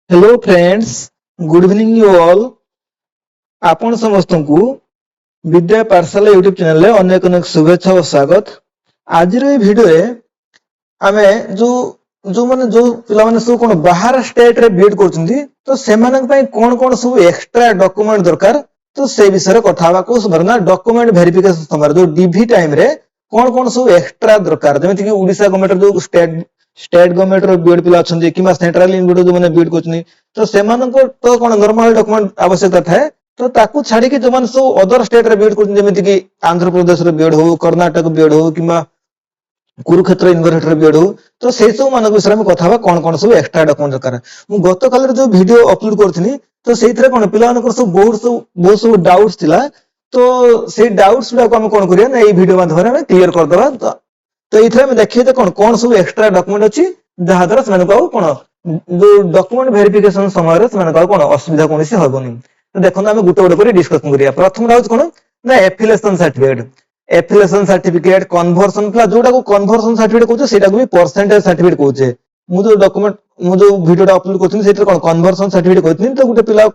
Hello friends, good evening you all. आपण समस्त को विद्या पाठशाला यूट्यूब चैनल रे अनेक अनेक शुभेच्छा और स्वागत। आज भिडियो रे आमे जो जो माने जो पिला माने सब कोन बाहर स्टेट रे बीएड करछंती तो सेमानक पई कोन कोन सब एक्स्ट्रा डॉक्यूमेंट दरकार तो से विषय रे कथा हवा को सबरना डॉक्यूमेंट वेरिफिकेशन समर जो डीवी टाइम रे कोन कोन सब एक्स्ट्रा दरकार जेमिति कि ओडिसा गवर्नमेंट जो स्टेट गवर्नमेंट रो बीएड पिला अछंती किमा सेंट्रल यूनिवर्सिटी जो माने बीएड करछनी तो सेमानको तो कोन नॉर्मल डॉक्यूमेंट आवश्यकता थाए तो ताकू छाड़ी के जो माने सब अदर स्टेट रे बीएड करछन जेमिति कि आंध्र प्रदेश रे बीएड हो कर्नाटक बीएड हो किमा कुरुक्षेत्र यूनिवर्सिटी बीएड हो तो से सब मान विषय में कथा कौन कौन सब एक्स्ट्रा डॉक्यूमेंट दरकार मु गत काल जो वीडियो अपलोड करथिनी तो सेइथरे कोन पिला मानकर सब बहुत सब डाउट्स थिला तो से डाउट्स गुडा को हम कोन करिया ना ए वीडियो माध्यम रे क्लियर कर देबा तो इथरे में देखिए जे कोन सब एक्स्ट्रा डॉक्यूमेंट अछि जहा द्वारा से मानको कोन जो डॉक्यूमेंट वेरिफिकेशन समय रे से मानको कोन असुविधा कोनसी होबनी तो देखो हम गुटे गुटे कर डिस्कशन करिया। प्रथम राउज कोन ना एफिलिएशन सर्टिफिकेट कन्वर्सन प्लस जोटा को कन्वर्सन सर्टिफिकेट कहउछे सेटा को भी परसेंटेज सर्टिफिकेट कहउछे मु जो डॉक्यूमेंट मु जो वीडियोटा अपलोड करथिन सेटा कोन कन्वर्सन सर्टिफिकेट कहथिन तो गुटे पिला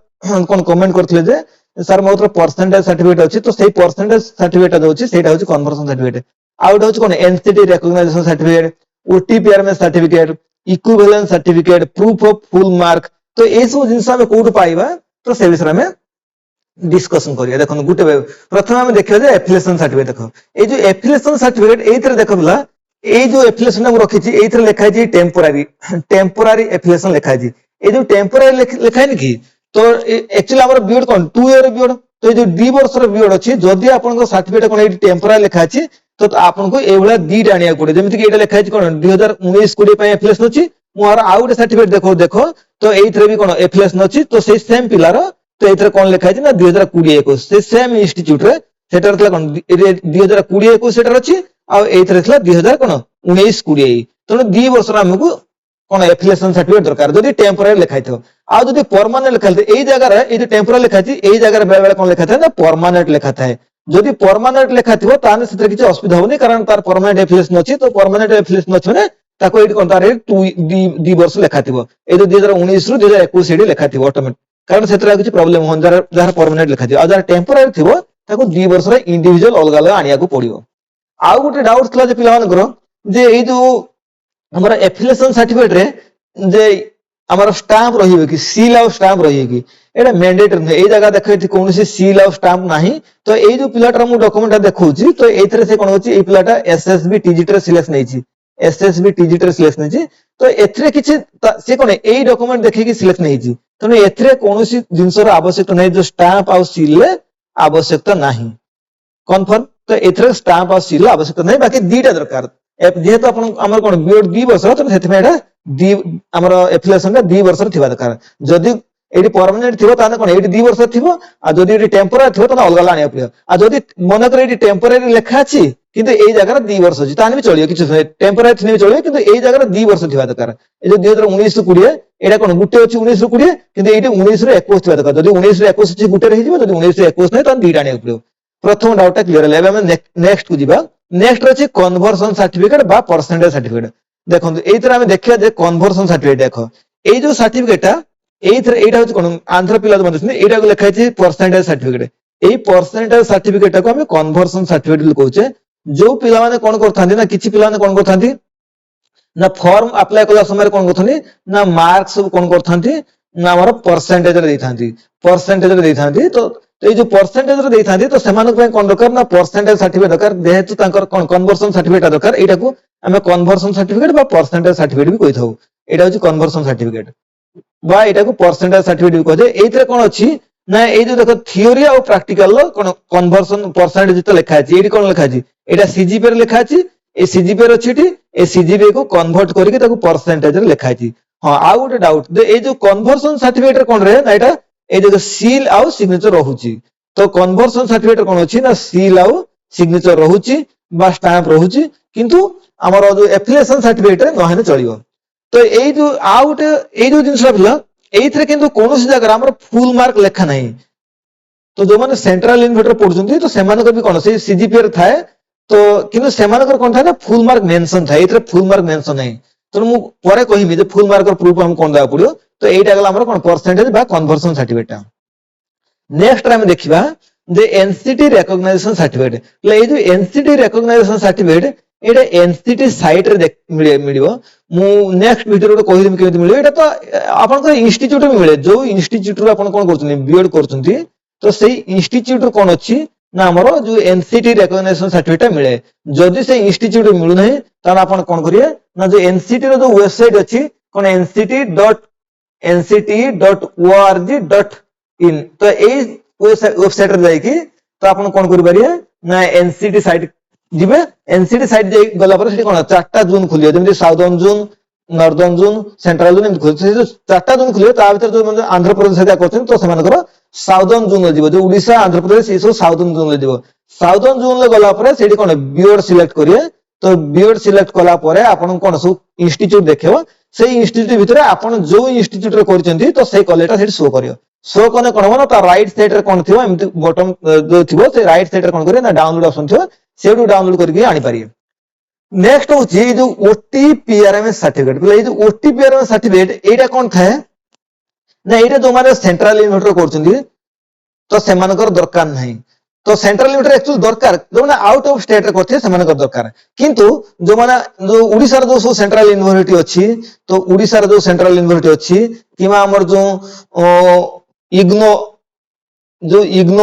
कोन कमेंट करथिले जे सर मोर परसेंटेज सर्टिफिकेट अछि तो सेही परसेंटेज सर्टिफिकेट दोछि सेटा होछि कन्वर्सन सर्टिफिकेट आउट होछि कोन NCT recognition certificate OTPRMS certificate equivalence certificate proof of full mark तो ए सब जिंस हम कोड पाइबा तो से विषय में डिस्कशन करिया। देखो गुटे प्रथम हम देखियो जे एफिलिएशन सर्टिफिकेट देखो ए जो एफिलिएशन सर्टिफिकेट एथरे देखो बला ए जो एफिलिएशन हम रखिछि एथरे लिखा छै टेम्पोरारी एफिलिएशन लिखा छै ए जो टेम्पोरारी लिखा है कि तो एक्चुअली हमर बीएड कोन 2 इयर बीएड तो ए जो 2 वर्ष रो बीएड अछि जदी आपन को सर्टिफिकेट कोन ए टेम्पोरारी लिखा अछि तो आपन को एवला दीटा आनिया पड़े जेमिति कि एटा लिखा छै कोन 2019 20 पय एफिलिएशन अछि मोर आउट सर्टिफिकेट देखो तो एथरे भी कोन एफिलिएशन अछि तो से सेम पिलार तो एथरे कोन लिखा छै ना 2020 21 से सेम इंस्टीट्यूट रे सेटर थला कोन 2020 21 सेटर अछि आ एथरे थला 2000 कोन 19 20 तो 2 वर्ष रा हमकु कोन एफिलिएशन सर्टिफिकेट दरकार जदी टेम्पोररी लिखा थो आ जदी परमानेंट लिखा थे एई जगह रे ए जो टेम्पोररी लिखा छै एई जगह रे बेले कोन लिखा था ना परमानेंट लिखा था जदी परमानेंट लिखा थिबो ताने सेते किछ असुविधा होनी कारण तार परमानेंट एफिलिएशन अछि तो परमानेंट एफिलिएशन अछि ने ताको एडी कोन तारे 2 वर्ष लिखा थिबो ए जो 2019 रु 2021 एडी लिखा थिबो ऑटोमेटिक कारण सेतरा किछ प्रॉब्लम होन जहार परमानेंट लिखा थिबो आ जहार टेम्पोररी थिबो ताको 2 वर्ष रे इंडिविजुअल अलग अलग आनिया को पड़िबो। आ गुटे डाउट थला जे पिला मानकर जे ए जो हमरा एफिलिएशन सर्टिफिकेट रे जे हमर स्टाम्प रहिबे कि सील आ स्टाम्प रहिबे कि एटा मैंडेटरी नै ए जगह देखैति कोनोसी सील आ स्टाम्प नाही तो ए जो पिलाटर मु डॉक्यूमेंट देखौछि तो एथरे से कोन होछि ए पिलाटा एसएसबी टीजीटी सिलेक्ट नैछि एसएसबी टीजीटी सिलेक्ट नैछि तो एथरे किछ से कोन ए डॉक्यूमेंट देखि कि सिलेक्ट नैछि तने एथरे कोनोसी जिंसर आवश्यकता नै जो स्टाम्प आ सील ले आवश्यकता नाही कन्फर्म तो एथरे स्टाम्प आ सील आवश्यकता नै बाकी दीटा दरकार जेहेतु अपन हमर कोन बीएड 2 वर्ष तो सेथे में एटा हमर एफिलिएशन 2 वर्ष थिबा दरकार जदी एडी परमानेंट थिबो ताने कोन एडी 2 वर्ष थिबो आ जदी एडी टेम्पोररी थिबो ताने अलग लानिया पड़ियो आ जदी मन करे एडी टेम्पोररी लेखा अछि किंतु एई जगह 2 वर्ष अछि ताने भी चलियो किछ टेम्पोररी थिने भी चलियो किंतु एई जगह 2 वर्ष थिबा दरकार ए जो 2019 20 एडा कोन गुटे अछि 19 रो 20 किंतु एडी 19 रो 21 थिबा दरकार जदी 19 रो 21 अछि गुटे रहि जिवो जदी 19 रो 21 नै ताने दीटा आनिया पड़ियो। प्रथम डाउट क्लियर ले हम नेक्स्ट को जिबा नेक्स्ट अछि कन्वर्सन सर्टिफिकेट बा परसेंटेज सर्टिफिकेट देखो एइतरा हम देखिया जे कन्वर्सन सर्टिफिकेट देखो ए जो सर्टिफिकेटटा एइथरे एटा होछ कोन आंध्र पिला जो मनछन एटा को लिखा छै परसेंटेज सर्टिफिकेट एई परसेंटेज सर्टिफिकेट को हम कन्वर्सन सर्टिफिकेट कहउछे जो पिला माने कोन करथांती ना किछि पिला माने कोन करथांती ना फॉर्म अप्लाई कला समय कोन करथांती ना मार्क्स कोन करथांती ना हमर परसेंटेज रे देथांती तो ए जो परसेंटेज रे देथांती तो सेमानक पे कोन दरकार ना परसेंटेज सर्टिफिकेट दरकार जेहेतु तांकर कोन कन्वर्सन सर्टिफिकेट दरकार एटा को हमें कन्वर्सन सर्टिफिकेट बा परसेंटेज सर्टिफिकेट भी कहिथाउ एटा होची कन्वर्सन सर्टिफिकेट बा एटा को परसेंटेज सर्टिफिकेट भी कहजे एइतरे कोन अछि ना ए जो देखो थ्योरी और प्रैक्टिकल लो कोन कन्वर्सन परसेंटेज तो लिखा अछि एडी कोन लिखा अछि एटा सीजीपी रे लिखा अछि ए सीजीपी रे छिटी ए सीजीपी को कन्वर्ट करके ताको परसेंटेज रे लिखा अछि। हां आ गुटे डाउट ए जो कन्वर्सन सर्टिफिकेट रे कोन रे ना एटा ए जो सील आउ सिग्नेचर रहूची तो कन्वर्सन सर्टिफिकेट कोन अछि ना सील आउ सिग्नेचर रहूची बा स्टाम्प रहूची किंतु हमर जो एफिलिएशन सर्टिफिकेट रे नहने चलियो तो ए जो आउट ए जो जिंस रहला एइथरे किंतु कोनोसी जगह हमर फुल मार्क लेखा नाही तो जो माने सेंट्रल यूनिवर्सिटी पढुचंती तो सेमानक भी कोन से सीजीपी रे थाए तो किंतु सेमानक कोन थाए ना फुल मार्क मेंशन थाए एइथरे फुल मार्क मेंशन नाही तो मु परे कहिबी जे फुल मार्क प्रूफ हम कोन दा पड़ियो तो एटा गला हमर कोन परसेंटेज बा कन्वर्सन सर्टिफिकेट। नेक्स्ट टाइम देखिबा जे एनसीटी रिकॉग्नाइजेशन सर्टिफिकेट ले ए जो एनसीटी रिकॉग्नाइजेशन सर्टिफिकेट एटा एनसीटी साइट रे मिलिबो। मु नेक्स्ट वीडियो रे कहि देम केमिति मिलिबो। एटा तो आपन को इंस्टीट्यूट में मिले, जो इंस्टीट्यूट रे आपन कोन करछनी बीएड करछनी तो सेही इंस्टीट्यूट रे कोन अछि ना हमर जो एनसीटी रिकॉग्नाइजेशन सर्टिफिकेट मिले। जदि से इंस्टीट्यूट मिलु नै त आपण कोन करिए ना जो एनसीटी रो जो वेबसाइट अछि कोन nct.org.in तो ए वेबसाइट रे जाई कि तो आपण कोन करि परिए ना एनसीटी साइट जिबे। एनसीटी साइट जाई गला पर सेठी कोन 4टा जोन खुलियो, जेमि southern zone, northern zone, central zone एमि खुलियो। से जो 4टा जोन खुलियो ता भीतर जो म्हणजे आंध्र प्रदेश हेका करछन तो सेमानकर साउदर्न जोन ले जिवो, जो ओडिसा आंध्र प्रदेश ए सब साउदर्न जोन ले जिवो। साउदर्न जोन ले गला पर सेठी कोन बीएड सिलेक्ट करिए। तो बीएड सिलेक्ट कला परे आपण कोन सब इंस्टीट्यूट देखियो। से इंस्टीट्यूट भितरे आपण जो इंस्टीट्यूट रे करछन्ती तो से कॉलेजटा सेठी शो करियो। शो कोने कोन हो ना ता राइट साइड रे कोन थिबो एमति बॉटम जो थिबो से राइट साइड रे कोन करियो ना डाउनलोड ऑप्शन थिबो, सेडू डाउनलोड करके आनी पारिए। नेक्स्ट होची जो ओटीपीआरएमएस सर्टिफिकेट बोले जो ओटीपीआरएमएस सर्टिफिकेट एटा कोन थाए ना एटा जो माने सेंट्रल यूनिवर्सिटी करछन्ती तो सेमानकर दरकार नहीं। तो सेंट्रल यूनिवर्सिटी एक्चुअली दरकार जो माने आउट ऑफ स्टेट रे करथे सेमानकर दरकार, किंतु जो माने जो ओडिसा रे जो सेंट्रल यूनिवर्सिटी अछि तो ओडिसा रे जो सेंट्रल यूनिवर्सिटी अछि किमा हमर जो इग्नो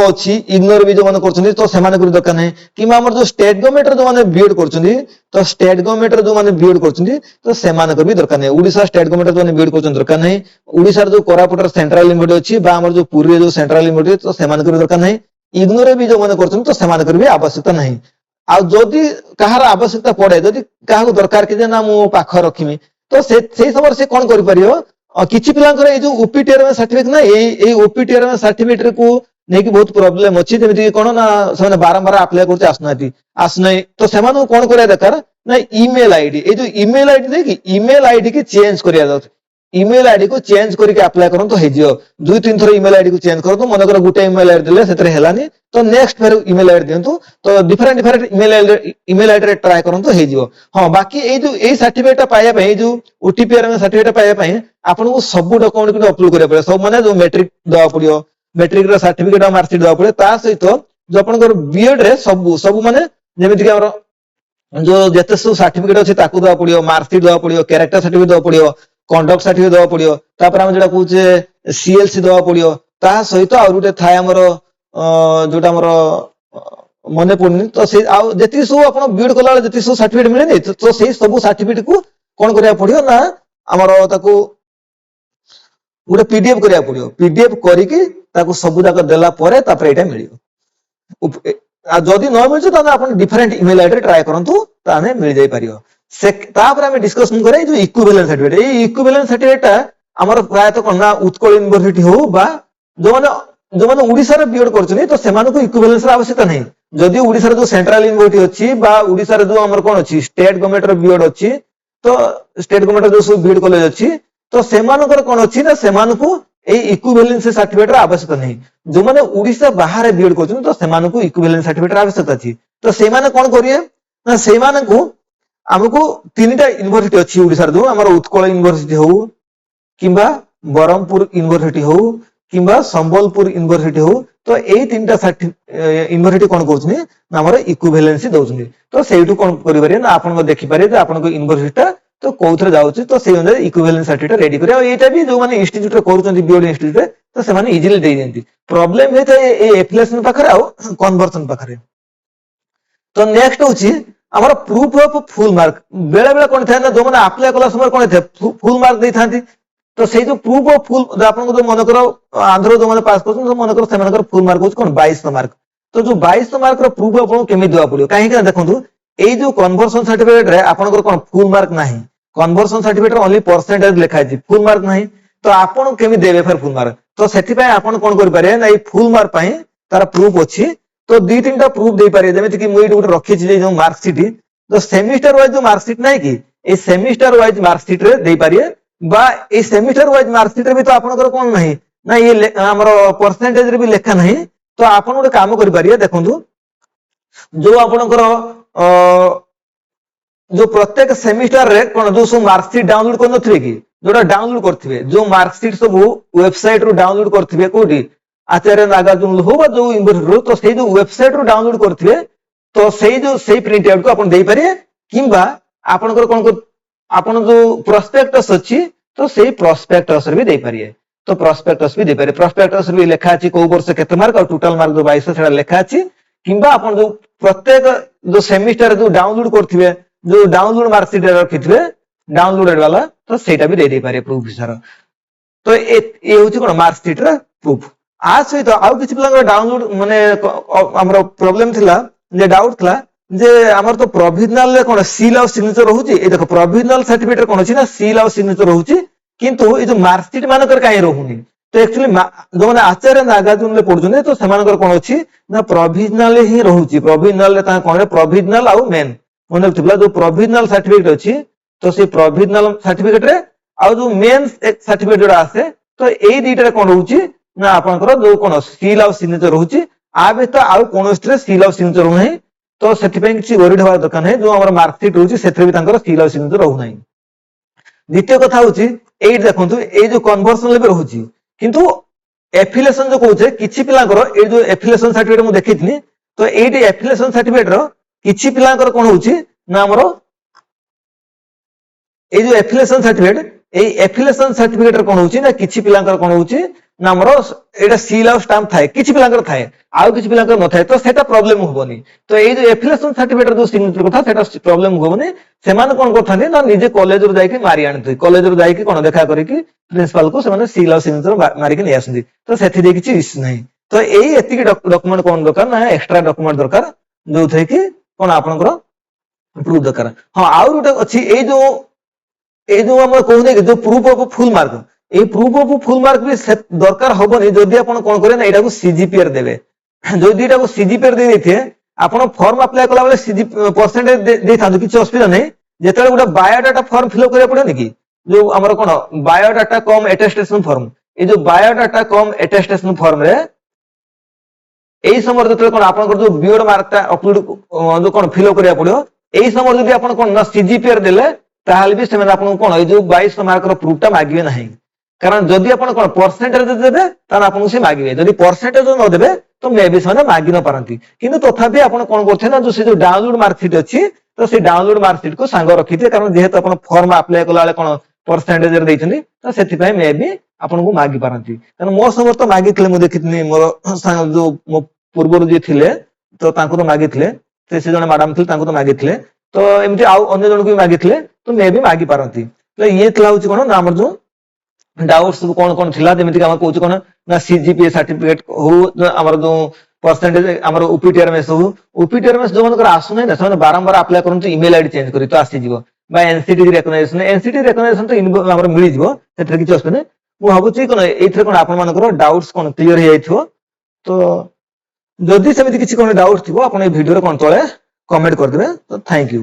अछि, इग्नोर भी जो माने करछन्ती तो सेमानकर दरकार नहीं। किमा हमर जो स्टेट गवर्नमेंट रे जो माने बीएड करछन्ती तो स्टेट गवर्नमेंट रे जो माने बीएड करछन्ती तो सेमानकर भी दरकार नहीं। ओडिसा स्टेट गवर्नमेंट रे जो माने बीएड करछन दरकार नहीं। ओडिसा रे जो कोरापुट रे सेंट्रल यूनिवर्सिटी अछि बा हमर जो पुरी रे जो सेंट्रल यूनिवर्सिटी तो सेमानकर दरकार नहीं। इग्नोर भी जो माने करछन तो सेमानकर भी आवश्यकता नहीं। आ जदि कहार आवश्यकता पड़े, जदि काहाको दरकार कि ना मो पाख रखिमी तो से समय से कोन करि परियो किछि पिलांकर ए जो ओपीटीआरएमएस सर्टिफिकेट ना ए ओपीटीआरएमएस सर्टिफिकेट को नेकी बहुत प्रॉब्लम अछि। जेमिति कोन ना सने बारंबार अप्लाई करते आसनै तो सेमानो कोन करिया दरकार ना ईमेल आईडी, ए जो ईमेल आईडी नै कि ईमेल आईडी के चेंज करिया दत। ईमेल आईडी को चेंज करके अप्लाई करन तो हे जियो। 2-3 थर ईमेल आईडी को चेंज कर तो मन कर गुटे ईमेल आईडी देले सेतरे हेलानी तो नेक्स्ट फेर ईमेल आईडी देंतु तो डिफरेंट ईमेल आईडी रे ट्राई करन तो हे जियो। हां बाकी ए जो ए सर्टिफिकेट पाया पई जो ओटीपीआरएमएस सर्टिफिकेट पाया पई आपन को सब डॉक्यूमेंट को अपलोड करिया पड़े। सब माने जो मैट्रिक दवा पड़ियो, मैट्रिक रे सर्टिफिकेट और मार्कशीट दवा पड़े, ता सहित जो आपन बीएड रे सब माने जेमिति कि हमर जो जते सब सर्टिफिकेट अछि ताकू दवा पड़ियो, मार्कशीट दवा पड़ियो, कैरेक्टर सर्टिफिकेट दवा पड़ियो, कंडक्ट सर्टिफिकेट दवा पड़ियो, तापर हम जेटा कहूचे सीएलसी दवा पड़ियो, ता सहित और गुटे थाय हमर जोटा हमर मने पड़नी तो से आ जति सब आपण बीएड कला जति सब सर्टिफिकेट मिले नै तो सेही सब सर्टिफिकेट को कोन करिया पड़ियो ना हमर ताकू गुटे पीडीएफ करिया पड़ियो। पीडीएफ करी कि ताकू सब जाक देला परे तापर एटा मिलियो। आ जदि न मिलछ त आपण डिफरेंट ईमेल आईडी ट्राई करंतु ताने मिल जाई परियो। से तापर हम डिस्कशन करे जो इक्विवेलेंट सर्टिफिकेट। ए इक्विवेलेंट सर्टिफिकेट हमर प्राय तो कोना उत्कल यूनिवर्सिटी हो बा जो माने ओडिसा रे बीएड करछनी तो सेमानको इक्विवेलेंस रा आवश्यकता नहीं। जदि ओडिसा रे जो सेंट्रल यूनिवर्सिटी अछि बा ओडिसा रे जो हमर कोन अछि स्टेट गवर्नमेंट रे बीएड अछि तो स्टेट गवर्नमेंट रे जो बीएड कॉलेज अछि तो सेमानकर कोन अछि ना सेमानको ए इक्विवेलेंस सर्टिफिकेट रा आवश्यकता नहीं। जो माने ओडिसा बाहर बीएड करछन तो सेमानको इक्विवेलेंस सर्टिफिकेट रा आवश्यकता अछि। तो सेमाने कोन करिए ना सेमानको हमको तीनटा यूनिवर्सिटी अछि ओडिसा रे जो हमर उत्कल यूनिवर्सिटी हो किबा बरहमपुर यूनिवर्सिटी हो किबा संबलपुर यूनिवर्सिटी हो तो ए तीनटा यूनिवर्सिटी कोन करछनी ना हमर इक्विवेलेंसी दउछनी। तो सेइटु कोन करि पारे ना आपन देखि पारे जे आपन को यूनिवर्सिटी तो कोथरे जाउछि तो सेइ अनुसार इक्विवेलेंस सर्टिफिकेट रेडी करे। और एटा भी जो माने इंस्टीट्यूट रे करूछन्ती बीएड इंस्टीट्यूट रे तो से माने इजीली दे देंती। प्रॉब्लम हे थाए ए एप्लिकेशन पाखरे आ कन्वर्जन पाखरे। तो नेक्स्ट होछि हमर प्रूफ ऑफ फुल मार्क। बेले बेले कोन थाए ना जो माने अप्लाई कला समय कोन थाए फुल मार्क देई थांती तो सेइ जो प्रूफ ऑफ फुल आपन को जो मन करो आंध्र जो माने पास करछन तो मन करो सेमानकर फुल मार्क होछि कोन 2200 मार्क। तो जो 2200 मार्क रो प्रूफ आपन केमि देवा पड़ियो काहे कि देखंतु ए जो कन्वर्जन सर्टिफिकेट रे आपन को कोन फुल मार्क नाही। कन्वर्जन सर्टिफिकेट रे ओनली परसेंटेज लिखा अछि फुल मार्क नाही। तो आपन केमि देबे फेर फुल मार्क। तो सेति पय आपन कोन करि पारे ना ए फुल मार्क पय तार प्रूफ अछि तो 2-3 टा प्रूफ दे पारे। जेमिति कि मुई गुटे रखि छि जो मार्कशीट तो सेमिस्टर वाइज जो मार्कशीट नाही कि ए सेमिस्टर वाइज मार्कशीट रे दे पारिए बा ए सेमिस्टर वाइज मार्कशीट रे भी तो आपन कोन नाही ना ये हमरो परसेंटेज रे भी लेखा नाही। तो आपन गुटे काम करि पारिए देखंतु जो आपन जो प्रत्येक सेमिस्टर रे कोन जो सो मार्कशीट डाउनलोड करन थ्रे कि जोटा डाउनलोड करथिबे जो मार्कशीट सब वेबसाइट रो डाउनलोड करथिबे कोठी आचार्य नागार्जुन हो बा जो यूनिवर्सिटी रो तो सेही जो वेबसाइट रो डाउनलोड करथिबे तो सेही प्रिंट आउट को आपण देई पारे किंबा आपनकर कोन आपण जो प्रोस्पेक्टस अछि तो सेही प्रोस्पेक्टस भी देई पारिए तो प्रोस्पेक्टस भी दे पारे प्रोस्पेक्टस भी लिखा अछि को वर्ष केते मार्क और टोटल मार्क जो 22 सेटा लिखा अछि किंबा आपण जो प्रत्येक जो सेमिस्टर जो डाउनलोड करथिबे जो डाउनलोड मार्कशीट रखिथिबे डाउनलोडेड वाला तो सेटा भी दे पारे प्रूफ हिसाब तो ए होची कोन मार्कशीट रा प्रूफ आ सहित आउ किछि पिला डाउनलोड माने हमरो प्रॉब्लम थिला जे डाउट थिला जे हमर तो प्रोविजनल ले कोन सील और सिग्नेचर रहउची ए देखो प्रोविजनल सर्टिफिकेट कोन अछि ना सील और सिग्नेचर रहउची किंतु ए जो मार्कशीट मानकर काई रहउनी तो एक्चुअली जो माने आचार्य नागार्जुन ले पढुछने तो समानकर कोन अछि ना प्रोविजनल ही रहउची प्रोविजनल ले ता कोन प्रोविजनल आउ मेन मन थिला जो प्रोविजनल सर्टिफिकेट अछि तो से प्रोविजनल सर्टिफिकेट रे आउ जो मेन सर्टिफिकेट जोडा आसे तो एई दीटा रे कोन रहउची ना आपनकर जो कोन सील और सिग्नेचर रहउची आ बे तो आउ कोनोस्ट्रे सील और सिग्नेचर रहउ नहीं तो सेति पे किछि वरीड होवा दरकार है जो हमर मार्कशीट रहउची सेथरे भी तांकर सील और सिग्नेचर रहउ नहीं द्वितीय कथा होची एई देखंतु ए जो कन्वर्सन लेबे रहउची किंतु एफिलिएशन जो कहउछे किछि पिलांकर ए जो एफिलिएशन सर्टिफिकेट मु देखिथिनी तो एटी एफिलिएशन सर्टिफिकेट रो किछि पिलांकर कोन होउची ना हमरो ए जो एफिलिएशन सर्टिफिकेट ए एफिलिएशन सर्टिफिकेट रो कोन होउची ना किछि पिलांकर कोन होउची ना हमरो एटा सील और स्टैम्प थाए किछि पिलांकर थाए आउ किछि पिलांकर न थाए तो सेटा प्रॉब्लम होबनी तो ए जो एफिलिएशन सर्टिफिकेट जो सिग्नेचर कथा सेटा प्रॉब्लम होबनी सेमान कोन करथानी ना निजे कॉलेज रो जाई के मारी आनथि कॉलेज रो जाई के कोन देखा करी कि प्रिंसिपल को सेमाने सील और सिग्नेचर मारी के नै आसंदी तो सेथि दे किछि इश्यू नै तो एई एतिकी डॉक्यूमेंट कोन दरकार ना एक्स्ट्रा डॉक्यूमेंट दरकार जो थे कि कोन आपनकर प्रूफ दरकार हां आउ गोटे अछि ए जो हम कहने कि जो proof of full mark A proof of full mark भी दरकार होबनी जदि आपण कोन करे ना एटा को सीजीपीआर देबे जदि एटा को सीजीपीआर दे देथे आपण फॉर्म अप्लाई कला बेले सीजी परसेंटेज दे थादु किछ असुविधा नै जेतले गोटे बायोडाटा फॉर्म फिल करे पड़े कि जो हमर कोन बायोडाटा कम अटेस्टेशन फॉर्म ए जो बायोडाटा कम अटेस्टेशन फॉर्म रे एई समय जेतले कोन आपण जो बीएड मार्कटा अपलोड जो कोन फिल करिया पड़ियो एई समय जदि आपण कोन ना सीजीपीआर देले ताहाल भी सेमे आपण कोन ए जो 22 मार्क रो प्रूफटा मागिबे नाही कारण जदि आपण कोन परसेंटेज देबे ता आपण से मागिबे जदि परसेंटेज न देबे तो मे भी सने मागि न पारंती किंतु तथापि आपण कोन करथे ना जो से जो डाउनलोड मार्कशीट अछि तो से डाउनलोड मार्कशीट को सांग रखिथे कारण जेहेतु आपण फॉर्म अप्लाई कला वाले कोन परसेंटेज रे दैछनी तो सेति पय मे भी आपण को मागि पारंती कारण मो समय तो मागितले मु देखितनी मोर जो मो पूर्व जे थिले तो तांको तो मागितले से जने मैडम थिले तांको तो मागितले तो एमति आउ अन्य जन को मागितले तो मे भी मागि पारंती तो ये थला होची कोन ना हमर जो डाउट्स कोन कोन थिला जेमिति हम कहउछ कोन ना सीजीपीए सर्टिफिकेट हो हमर जो परसेंटेज हमर ओपीटीआरएमएस हो ओपीटीआरएमएस जो मनकर आसु नै ना से बारंबार अप्लाई करन तो ईमेल आईडी चेंज करी तो आसी जीवो बा एनसीटी रिकग्नाइजेशन तो हमर मिली जीवो सेtre किछ असबे नै मु भाबुची कोन एथरे कोन आपन मनकर डाउट्स कोन क्लियर हे जाइथो तो जदि सेमिति किछ कोन डाउट थिबो आपन ए वीडियो रे कोन तळे कमेंट कर देबे तो थैंक यू।